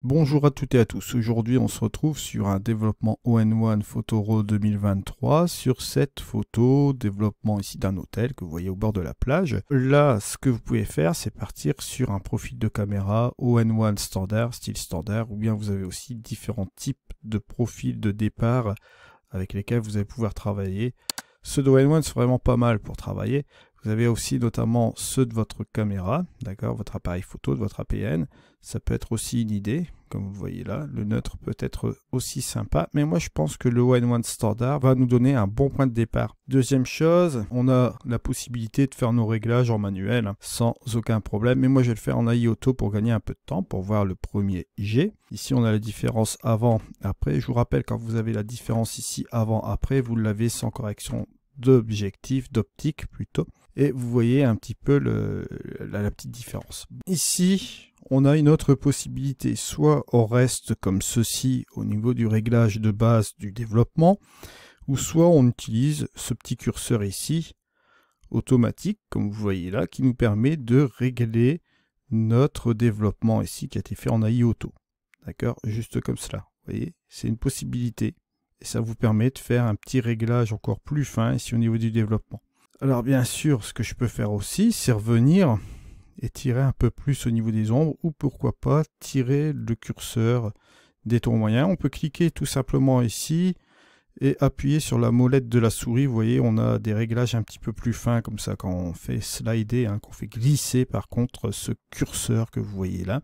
Bonjour à toutes et à tous. Aujourd'hui, on se retrouve sur un développement All-in-One Photo 2023 sur cette photo, développement ici d'un hôtel que vous voyez au bord de la plage. Là, ce que vous pouvez faire, c'est partir sur un profil de caméra All-in-One standard, style standard, ou bien vous avez aussi différents types de profils de départ avec lesquels vous allez pouvoir travailler. Ceux de All-in-One sont vraiment pas mal pour travailler. Vous avez aussi notamment ceux de votre caméra, d'accord, votre appareil photo, de votre APN. Ça peut être aussi une idée, comme vous le voyez là. Le neutre peut être aussi sympa, mais moi je pense que le All-in-One Standard va nous donner un bon point de départ. Deuxième chose, on a la possibilité de faire nos réglages en manuel hein, sans aucun problème, mais moi je vais le faire en AI Auto pour gagner un peu de temps, pour voir le premier G. Ici on a la différence avant-après. Je vous rappelle, quand vous avez la différence ici avant-après, vous l'avez sans correction d'objectif, d'optique plutôt. Et vous voyez un petit peu la petite différence. Ici, on a une autre possibilité. Soit on reste comme ceci au niveau du réglage de base du développement, ou soit on utilise ce petit curseur ici, automatique, comme vous voyez là, qui nous permet de régler notre développement ici qui a été fait en AI Auto. D'accord? Juste comme cela. Vous voyez, c'est une possibilité. Et ça vous permet de faire un petit réglage encore plus fin ici au niveau du développement. Alors bien sûr, ce que je peux faire aussi, c'est revenir et tirer un peu plus au niveau des ombres, ou pourquoi pas tirer le curseur des tons moyens. On peut cliquer tout simplement ici et appuyer sur la molette de la souris. Vous voyez, on a des réglages un petit peu plus fins comme ça quand on fait slider, hein, qu'on fait glisser par contre ce curseur que vous voyez là,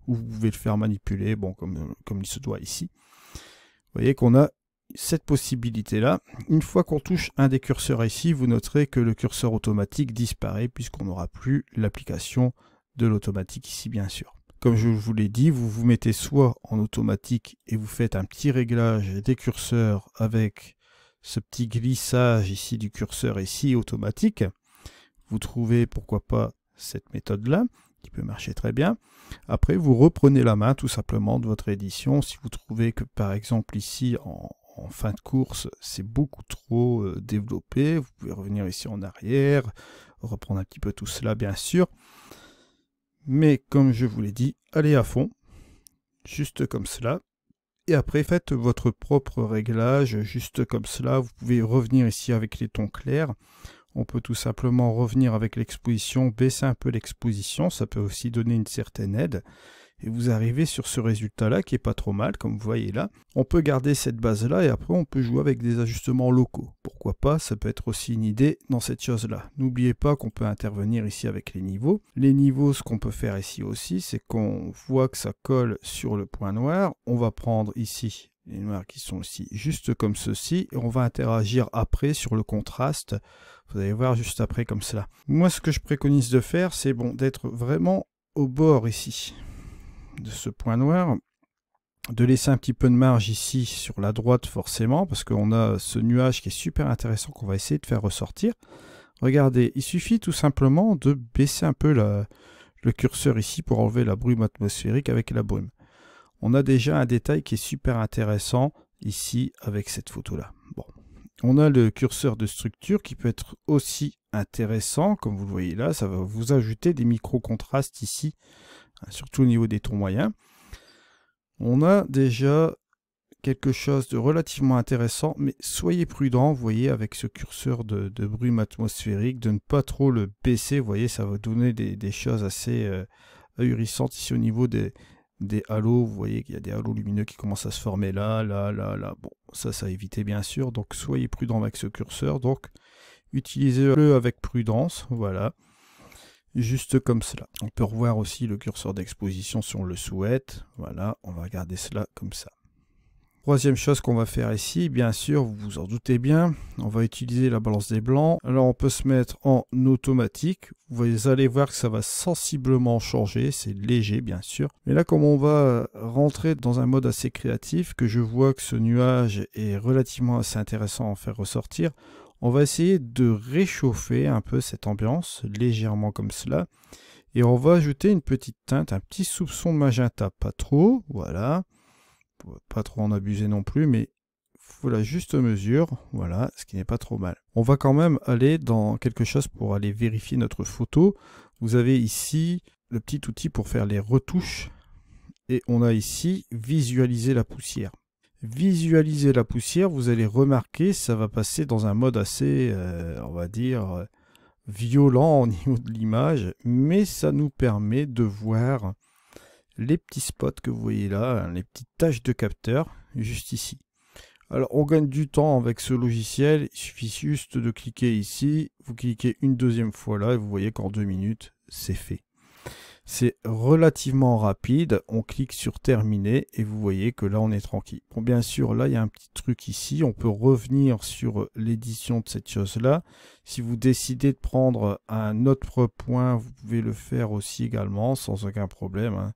ou vous pouvez le faire manipuler, bon, comme il se doit ici. Vous voyez qu'on a cette possibilité-là. Une fois qu'on touche un des curseurs ici, vous noterez que le curseur automatique disparaît puisqu'on n'aura plus l'application de l'automatique ici, bien sûr. Comme je vous l'ai dit, vous vous mettez soit en automatique et vous faites un petit réglage des curseurs avec ce petit glissage ici du curseur ici automatique. Vous trouvez pourquoi pas cette méthode-là qui peut marcher très bien. Après, vous reprenez la main tout simplement de votre édition. Si vous trouvez que par exemple ici en fin de course, c'est beaucoup trop développé, vous pouvez revenir ici en arrière, reprendre un petit peu tout cela bien sûr. Mais comme je vous l'ai dit, allez à fond, juste comme cela. Et après, faites votre propre réglage, juste comme cela. Vous pouvez revenir ici avec les tons clairs. On peut tout simplement revenir avec l'exposition, baisser un peu l'exposition, ça peut aussi donner une certaine aide. Et vous arrivez sur ce résultat-là qui est pas trop mal, comme vous voyez là. On peut garder cette base-là et après on peut jouer avec des ajustements locaux. Pourquoi pas, ça peut être aussi une idée dans cette chose-là. N'oubliez pas qu'on peut intervenir ici avec les niveaux. Les niveaux, ce qu'on peut faire ici aussi, c'est qu'on voit que ça colle sur le point noir. On va prendre ici les noirs qui sont ici juste comme ceci et on va interagir après sur le contraste. Vous allez voir juste après comme cela. Moi, ce que je préconise de faire, c'est bon, d'être vraiment au bord ici de ce point noir, de laisser un petit peu de marge ici sur la droite forcément, parce qu'on a ce nuage qui est super intéressant qu'on va essayer de faire ressortir. Regardez, il suffit tout simplement de baisser un peu le curseur ici pour enlever la brume atmosphérique avec la brume. On a déjà un détail qui est super intéressant ici avec cette photo-là. Bon. On a le curseur de structure qui peut être aussi intéressant, comme vous le voyez là, ça va vous ajouter des micro-contrastes ici, surtout au niveau des tons moyens. On a déjà quelque chose de relativement intéressant, mais soyez prudent, vous voyez, avec ce curseur de brume atmosphérique, de ne pas trop le baisser, vous voyez, ça va donner des choses assez ahurissantes ici au niveau des halos. Vous voyez qu'il y a des halos lumineux qui commencent à se former là. Bon, ça à éviter bien sûr, donc soyez prudent avec ce curseur, donc utilisez-le avec prudence, voilà. Juste comme cela. On peut revoir aussi le curseur d'exposition si on le souhaite. Voilà, on va regarder cela comme ça. Troisième chose qu'on va faire ici, bien sûr, vous vous en doutez bien, on va utiliser la balance des blancs. Alors on peut se mettre en automatique. Vous allez voir que ça va sensiblement changer, c'est léger bien sûr. Mais là, comme on va rentrer dans un mode assez créatif, que je vois que ce nuage est relativement assez intéressant à en faire ressortir, on va essayer de réchauffer un peu cette ambiance, légèrement comme cela. Et on va ajouter une petite teinte, un petit soupçon de magenta, pas trop, voilà. Pas trop en abuser non plus, mais il faut la juste mesure, voilà, ce qui n'est pas trop mal. On va quand même aller dans quelque chose pour aller vérifier notre photo. Vous avez ici le petit outil pour faire les retouches et on a ici visualiser la poussière. Visualiser la poussière, vous allez remarquer, ça va passer dans un mode assez, on va dire, violent au niveau de l'image, mais ça nous permet de voir les petits spots que vous voyez là, hein, les petites taches de capteur, juste ici. Alors, on gagne du temps avec ce logiciel, il suffit juste de cliquer ici, vous cliquez une deuxième fois là, et vous voyez qu'en 2 minutes, c'est fait. C'est relativement rapide, on clique sur terminer et vous voyez que là on est tranquille. Bon, bien sûr, là il y a un petit truc ici, on peut revenir sur l'édition de cette chose-là. Si vous décidez de prendre un autre point, vous pouvez le faire aussi également sans aucun problème, hein.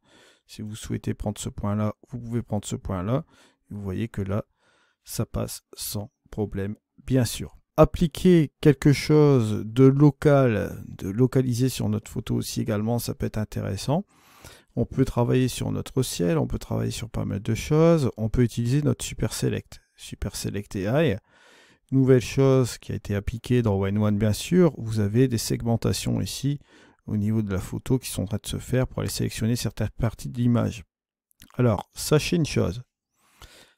Si vous souhaitez prendre ce point-là, vous pouvez prendre ce point-là. Vous voyez que là, ça passe sans problème, bien sûr. Appliquer quelque chose de local, de localisé sur notre photo aussi également, ça peut être intéressant. On peut travailler sur notre ciel, on peut travailler sur pas mal de choses. On peut utiliser notre Super Select AI. Nouvelle chose qui a été appliquée dans ONE1 bien sûr, vous avez des segmentations ici au niveau de la photo qui sont en train de se faire pour aller sélectionner certaines parties de l'image. Alors, sachez une chose,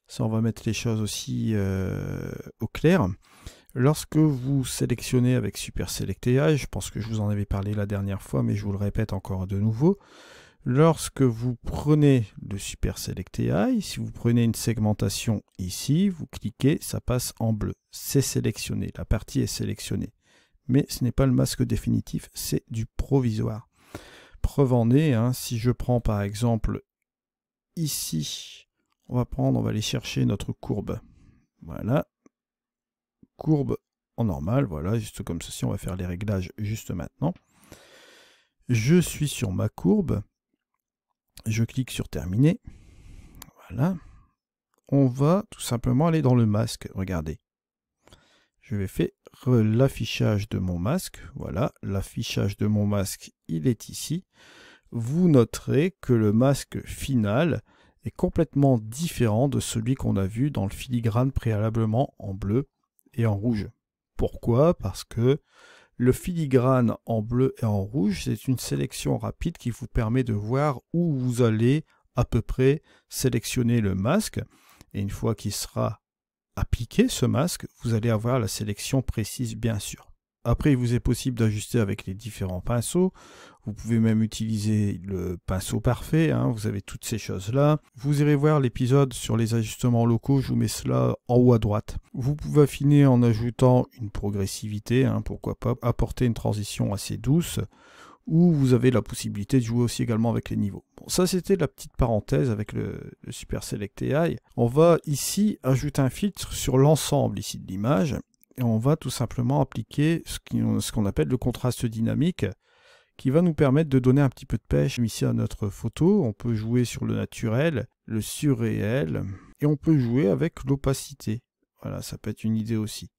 ça on va mettre les choses aussi au clair. Lorsque vous sélectionnez avec Super Select AI, je pense que je vous en avais parlé la dernière fois, mais je vous le répète encore de nouveau, lorsque vous prenez le Super Select AI, si vous prenez une segmentation ici, vous cliquez, ça passe en bleu. C'est sélectionné, la partie est sélectionnée. Mais ce n'est pas le masque définitif, c'est du provisoire. Preuve en est, hein, si je prends par exemple ici, on va aller chercher notre courbe. Voilà. Courbe en normal, voilà, juste comme ceci, on va faire les réglages juste maintenant. Je suis sur ma courbe, je clique sur terminer, voilà. On va tout simplement aller dans le masque, regardez. Je vais faire l'affichage de mon masque, voilà, l'affichage de mon masque, il est ici. Vous noterez que le masque final est complètement différent de celui qu'on a vu dans le filigrane préalablement en bleu et en rouge. Pourquoi? Parce que le filigrane en bleu et en rouge, c'est une sélection rapide qui vous permet de voir où vous allez à peu près sélectionner le masque. Et une fois qu'il sera appliqué, ce masque, vous allez avoir la sélection précise, bien sûr. Après, il vous est possible d'ajuster avec les différents pinceaux. Vous pouvez même utiliser le pinceau parfait, hein, vous avez toutes ces choses-là. Vous irez voir l'épisode sur les ajustements locaux, je vous mets cela en haut à droite. Vous pouvez affiner en ajoutant une progressivité, hein, pourquoi pas, apporter une transition assez douce, ou vous avez la possibilité de jouer aussi également avec les niveaux. Bon, ça c'était la petite parenthèse avec le Super Select AI. On va ici ajouter un filtre sur l'ensemble ici de l'image, et on va tout simplement appliquer ce qu'on appelle le contraste dynamique, qui va nous permettre de donner un petit peu de pêche ici à notre photo. On peut jouer sur le naturel, le surréel, et on peut jouer avec l'opacité. Voilà, ça peut être une idée aussi.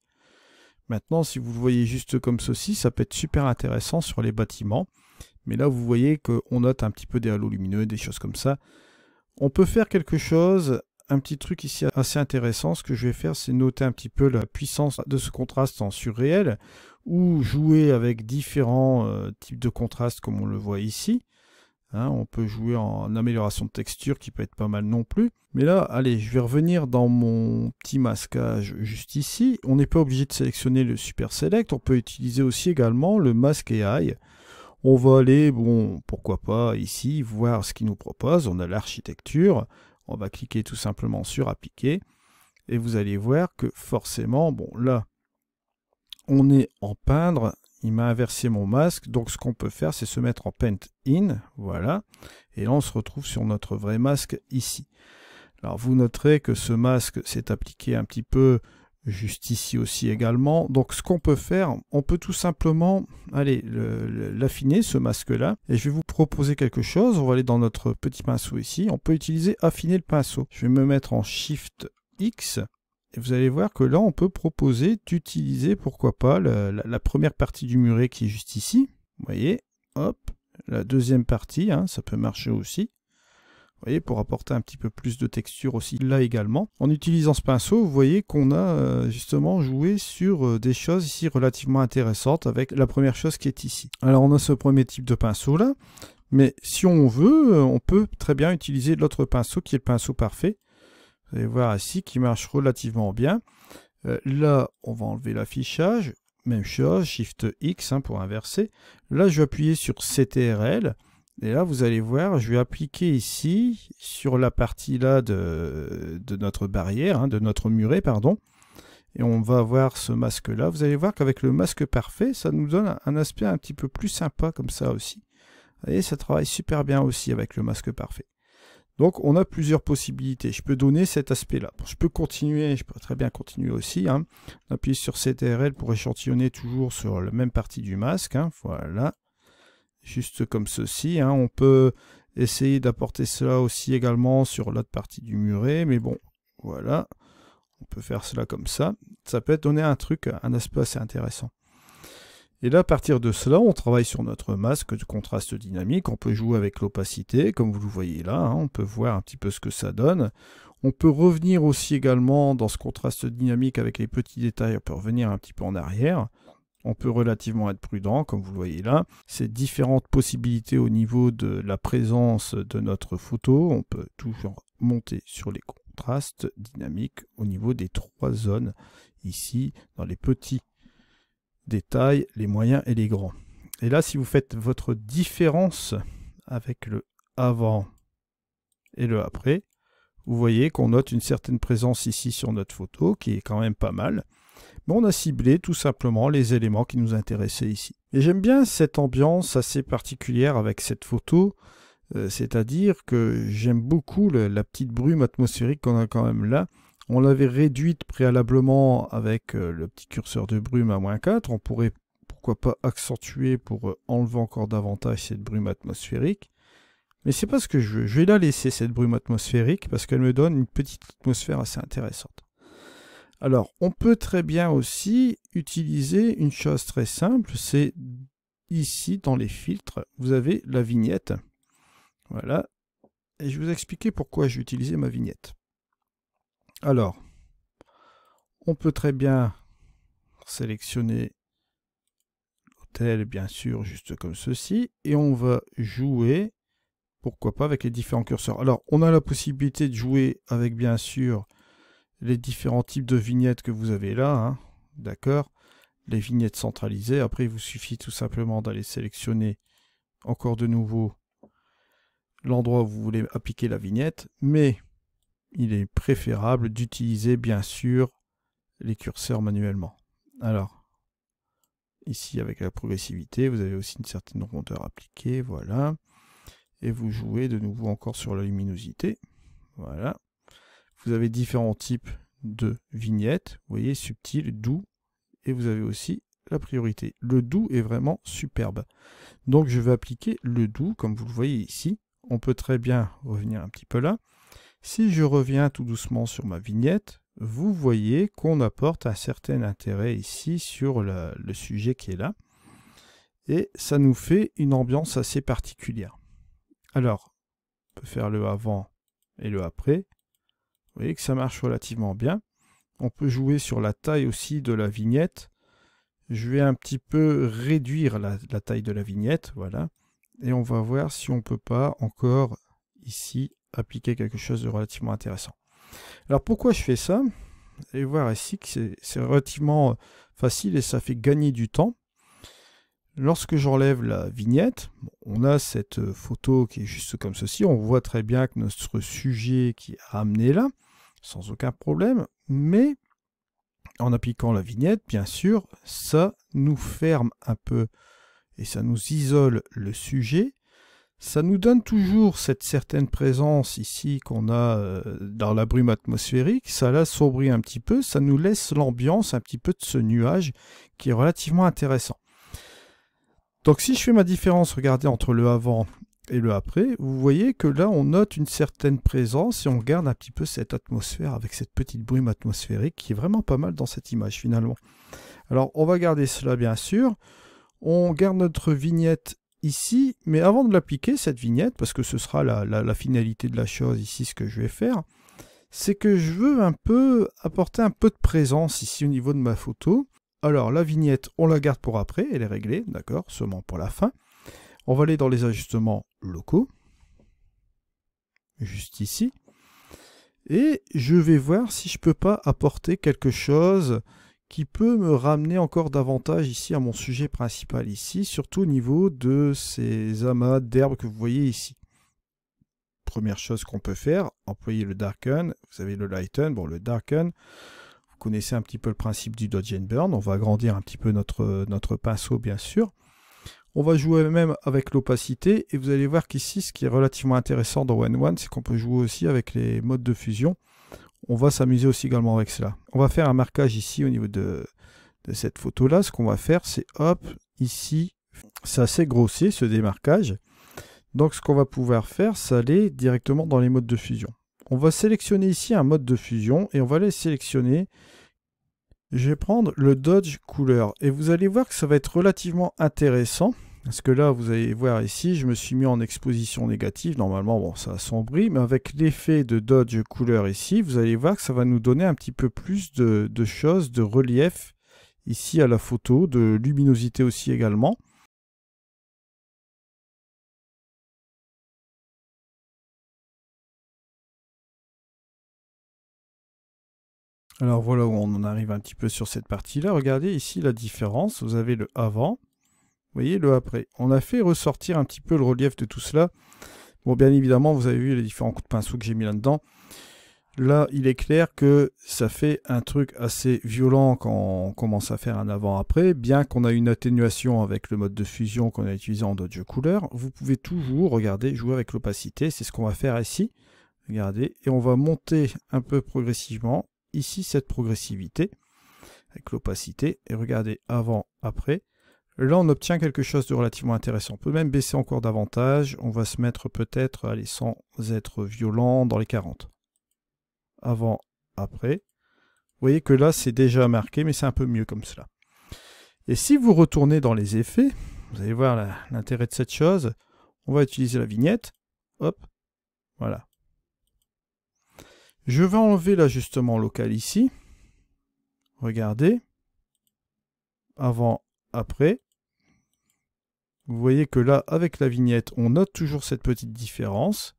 Maintenant, si vous le voyez juste comme ceci, ça peut être super intéressant sur les bâtiments. Mais là, vous voyez qu'on note un petit peu des halos lumineux, des choses comme ça. On peut faire quelque chose, un petit truc ici assez intéressant. Ce que je vais faire, c'est noter un petit peu la puissance de ce contraste en surréel, ou jouer avec différents types de contrastes comme on le voit ici. Hein, on peut jouer en amélioration de texture qui peut être pas mal non plus. Mais là, allez, je vais revenir dans mon petit masquage juste ici. On n'est pas obligé de sélectionner le Super Select. On peut utiliser aussi également le masque AI. On va aller, bon, pourquoi pas ici, voir ce qu'il nous propose. On a l'architecture. On va cliquer tout simplement sur appliquer. Et vous allez voir que forcément, bon là, on est en peindre, il m'a inversé mon masque, donc ce qu'on peut faire, c'est se mettre en Paint In, voilà, et là on se retrouve sur notre vrai masque ici. Alors vous noterez que ce masque s'est appliqué un petit peu juste ici aussi également, donc ce qu'on peut faire, on peut tout simplement, allez, l'affiner ce masque-là, et je vais vous proposer quelque chose, on va aller dans notre petit pinceau ici, on peut utiliser affiner le pinceau. Je vais me mettre en Shift X, et vous allez voir que là, on peut proposer d'utiliser, pourquoi pas, la première partie du muret qui est juste ici. Vous voyez, hop, la deuxième partie, hein, ça peut marcher aussi. Vous voyez, pour apporter un petit peu plus de texture aussi là également. En utilisant ce pinceau, vous voyez qu'on a justement joué sur des choses ici relativement intéressantes avec la première chose qui est ici. Alors, on a ce premier type de pinceau là. Mais si on veut, on peut très bien utiliser l'autre pinceau qui est le pinceau parfait. Vous allez voir ici qui marche relativement bien. Là, on va enlever l'affichage. Même chose, Shift X pour inverser. Là, je vais appuyer sur CTRL. Et là, vous allez voir, je vais appliquer ici, sur la partie là de notre barrière, de notre muret, pardon. Et on va voir ce masque-là. Vous allez voir qu'avec le masque parfait, ça nous donne un aspect un petit peu plus sympa comme ça aussi. Vous voyez, ça travaille super bien aussi avec le masque parfait. Donc, on a plusieurs possibilités. Je peux donner cet aspect-là. Je peux continuer, je peux très bien continuer aussi. Appuyer sur CTRL pour échantillonner toujours sur la même partie du masque. Voilà. Juste comme ceci. On peut essayer d'apporter cela aussi également sur l'autre partie du muret. Mais bon, voilà. On peut faire cela comme ça. Ça peut donner un aspect assez intéressant. Et là, à partir de cela, on travaille sur notre masque de contraste dynamique. On peut jouer avec l'opacité, comme vous le voyez là. On peut voir un petit peu ce que ça donne. On peut revenir aussi également dans ce contraste dynamique avec les petits détails. On peut revenir un petit peu en arrière. On peut relativement être prudent, comme vous le voyez là. Ces différentes possibilités au niveau de la présence de notre photo. On peut toujours monter sur les contrastes dynamiques au niveau des 3 zones. Ici, dans les petits détails, les moyens et les grands. Et là, si vous faites votre différence avec le avant et le après, vous voyez qu'on note une certaine présence ici sur notre photo, qui est quand même pas mal. Mais on a ciblé tout simplement les éléments qui nous intéressaient ici. Et j'aime bien cette ambiance assez particulière avec cette photo, c'est-à-dire que j'aime beaucoup la petite brume atmosphérique qu'on a quand même là. On l'avait réduite préalablement avec le petit curseur de brume à -4. On pourrait, pourquoi pas, accentuer pour enlever encore davantage cette brume atmosphérique. Mais c'est pas ce que je veux. Je vais la laisser, cette brume atmosphérique, parce qu'elle me donne une petite atmosphère assez intéressante. Alors, on peut très bien aussi utiliser une chose très simple. C'est ici, dans les filtres, vous avez la vignette. Voilà. Et je vais vous expliquer pourquoi j'ai utilisé ma vignette. Alors, on peut très bien sélectionner l'hôtel, bien sûr, juste comme ceci, et on va jouer, pourquoi pas, avec les différents curseurs. Alors, on a la possibilité de jouer avec, bien sûr, les différents types de vignettes que vous avez là, d'accord, les vignettes centralisées. Après, il vous suffit tout simplement d'aller sélectionner encore de nouveau l'endroit où vous voulez appliquer la vignette, mais il est préférable d'utiliser bien sûr les curseurs manuellement. Alors, ici avec la progressivité, vous avez aussi une certaine rondeur appliquée, voilà. Et vous jouez de nouveau encore sur la luminosité, voilà. Vous avez différents types de vignettes, vous voyez, subtil, doux, et vous avez aussi la priorité. Le doux est vraiment superbe. Donc je vais appliquer le doux, comme vous le voyez ici. On peut très bien revenir un petit peu là. Si je reviens tout doucement sur ma vignette, vous voyez qu'on apporte un certain intérêt ici sur le sujet qui est là. Et ça nous fait une ambiance assez particulière. Alors, on peut faire le avant et le après. Vous voyez que ça marche relativement bien. On peut jouer sur la taille aussi de la vignette. Je vais un petit peu réduire la taille de la vignette, voilà. Et on va voir si on ne peut pas encore ici appliquer quelque chose de relativement intéressant. Alors pourquoi je fais ça? Vous allez voir ici que c'est relativement facile et ça fait gagner du temps. Lorsque j'enlève la vignette, on a cette photo qui est juste comme ceci. On voit très bien que notre sujet qui est ramené là, sans aucun problème. Mais en appliquant la vignette, bien sûr, ça nous ferme un peu et ça nous isole le sujet. Ça nous donne toujours cette certaine présence ici qu'on a dans la brume atmosphérique. Ça l'assombrit un petit peu, ça nous laisse l'ambiance un petit peu de ce nuage qui est relativement intéressant. Donc si je fais ma différence, regardez, entre le avant et le après, vous voyez que là on note une certaine présence et on garde un petit peu cette atmosphère avec cette petite brume atmosphérique qui est vraiment pas mal dans cette image finalement. Alors on va garder cela bien sûr. On garde notre vignette ici, mais avant de l'appliquer, cette vignette, parce que ce sera la finalité de la chose ici, ce que je vais faire, c'est que je veux un peu apporter un peu de présence ici au niveau de ma photo. Alors la vignette, on la garde pour après, elle est réglée, d'accord, seulement pour la fin. On va aller dans les ajustements locaux, juste ici. Et je vais voir si je ne peux pas apporter quelque chose qui peut me ramener encore davantage ici à mon sujet principal ici, surtout au niveau de ces amas d'herbes que vous voyez ici. Première chose qu'on peut faire, employer le Darken. Vous avez le Lighten. Bon, le Darken, vous connaissez un petit peu le principe du Dodge and Burn. On va agrandir un petit peu notre pinceau, bien sûr. On va jouer même avec l'opacité. Et vous allez voir qu'ici, ce qui est relativement intéressant dans One, c'est qu'on peut jouer aussi avec les modes de fusion. On va s'amuser aussi également avec cela. On va faire un marquage ici au niveau de cette photo-là. Ce qu'on va faire, c'est hop, ici, c'est assez grossier ce démarquage. Donc ce qu'on va pouvoir faire, c'est aller directement dans les modes de fusion. On va sélectionner ici un mode de fusion et on va aller sélectionner. Je vais prendre le Dodge Couleur et vous allez voir que ça va être relativement intéressant. Parce que là, vous allez voir ici, je me suis mis en exposition négative. Normalement, bon, ça assombrit, mais avec l'effet de Dodge Couleur ici, vous allez voir que ça va nous donner un petit peu plus de choses, de relief ici à la photo, de luminosité aussi également. Alors voilà où on en arrive un petit peu sur cette partie-là. Regardez ici la différence. Vous avez le avant. Vous voyez le après. On a fait ressortir un petit peu le relief de tout cela. Bon, bien évidemment, vous avez vu les différents coups de pinceau que j'ai mis là-dedans. Là, il est clair que ça fait un truc assez violent quand on commence à faire un avant-après. Bien qu'on a une atténuation avec le mode de fusion qu'on a utilisé en Dodge Couleur, vous pouvez toujours, regardez, jouer avec l'opacité. C'est ce qu'on va faire ici. Regardez. Et on va monter un peu progressivement. Ici, cette progressivité avec l'opacité. Et regardez, avant, après. Là, on obtient quelque chose de relativement intéressant. On peut même baisser encore davantage. On va se mettre peut-être, allez, sans être violent, dans les 40. Avant, après. Vous voyez que là, c'est déjà marqué, mais c'est un peu mieux comme cela. Et si vous retournez dans les effets, vous allez voir l'intérêt de cette chose. On va utiliser la vignette. Hop, voilà. Je vais enlever l'ajustement local ici. Regardez. Avant, après. Vous voyez que là, avec la vignette, on note toujours cette petite différence.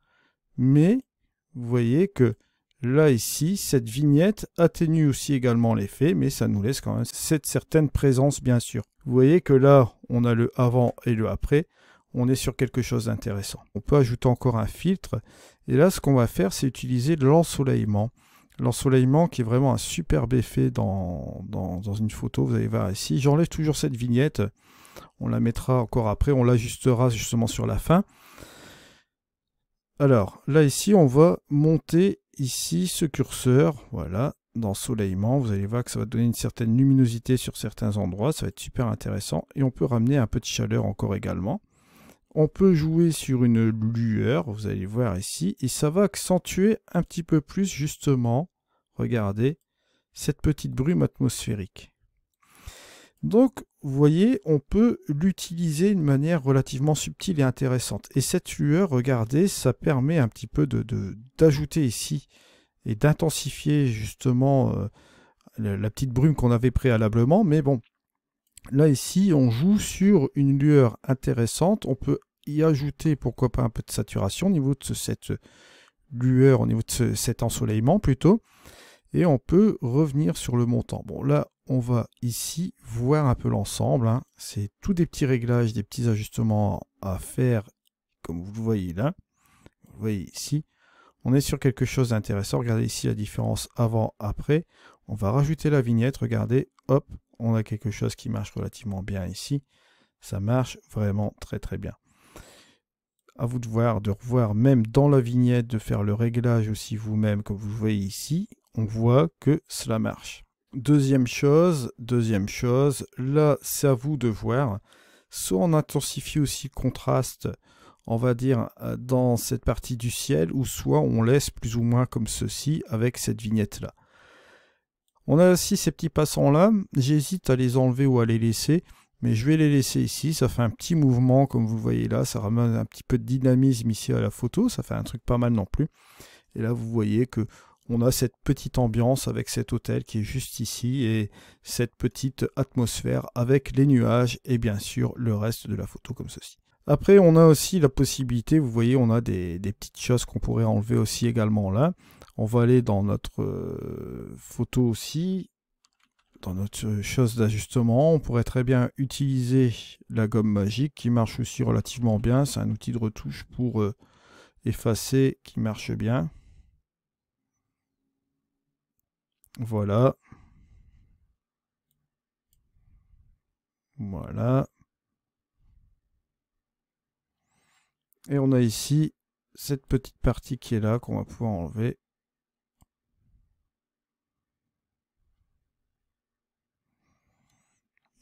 Mais vous voyez que là, ici, cette vignette atténue aussi également l'effet, mais ça nous laisse quand même cette certaine présence, bien sûr. Vous voyez que là, on a le avant et le après. On est sur quelque chose d'intéressant. On peut ajouter encore un filtre. Et là, ce qu'on va faire, c'est utiliser l'ensoleillement. L'ensoleillement qui est vraiment un superbe effet dans une photo. Vous allez voir ici. J'enlève toujours cette vignette. On la mettra encore après. On l'ajustera justement sur la fin. Alors, là, ici, on va monter ici ce curseur. Voilà, d'ensoleillement. Vous allez voir que ça va donner une certaine luminosité sur certains endroits. Ça va être super intéressant. Et on peut ramener un peu de chaleur encore également. On peut jouer sur une lueur, vous allez voir ici, et ça va accentuer un petit peu plus justement, regardez, cette petite brume atmosphérique. Donc, vous voyez, on peut l'utiliser d'une manière relativement subtile et intéressante. Et cette lueur, regardez, ça permet un petit peu d'ajouter ici et d'intensifier justement la petite brume qu'on avait préalablement, mais bon, là, ici, on joue sur une lueur intéressante. On peut y ajouter, pourquoi pas, un peu de saturation au niveau de cette lueur, au niveau de cet ensoleillement plutôt. Et on peut revenir sur le montant. Bon, là, on va ici voir un peu l'ensemble. Hein. C'est tous des petits réglages, des petits ajustements à faire, comme vous le voyez là. Vous voyez ici. On est sur quelque chose d'intéressant. Regardez ici la différence avant-après. On va rajouter la vignette. Regardez, hop. On a quelque chose qui marche relativement bien ici. Ça marche vraiment très très bien. À vous de revoir même dans la vignette, de faire le réglage aussi vous-même, comme vous voyez ici. On voit que cela marche. Deuxième chose, là c'est à vous de voir. Soit on intensifie aussi le contraste, on va dire, dans cette partie du ciel, ou soit on laisse plus ou moins comme ceci avec cette vignette-là. On a aussi ces petits passants-là, j'hésite à les enlever ou à les laisser, mais je vais les laisser ici, ça fait un petit mouvement comme vous le voyez là, ça ramène un petit peu de dynamisme ici à la photo, ça fait un truc pas mal non plus. Et là vous voyez que on a cette petite ambiance avec cet hôtel qui est juste ici et cette petite atmosphère avec les nuages et bien sûr le reste de la photo comme ceci. Après, on a aussi la possibilité, vous voyez, on a des petites choses qu'on pourrait enlever aussi également là. On va aller dans notre photo aussi, dans notre chose d'ajustement. On pourrait très bien utiliser la gomme magique qui marche aussi relativement bien. C'est un outil de retouche pour effacer qui marche bien. Voilà. Voilà. Et on a ici cette petite partie qui est là qu'on va pouvoir enlever.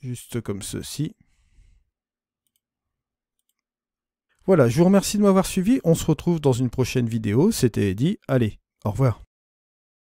Juste comme ceci. Voilà, je vous remercie de m'avoir suivi. On se retrouve dans une prochaine vidéo. C'était Eddy. Allez, au revoir.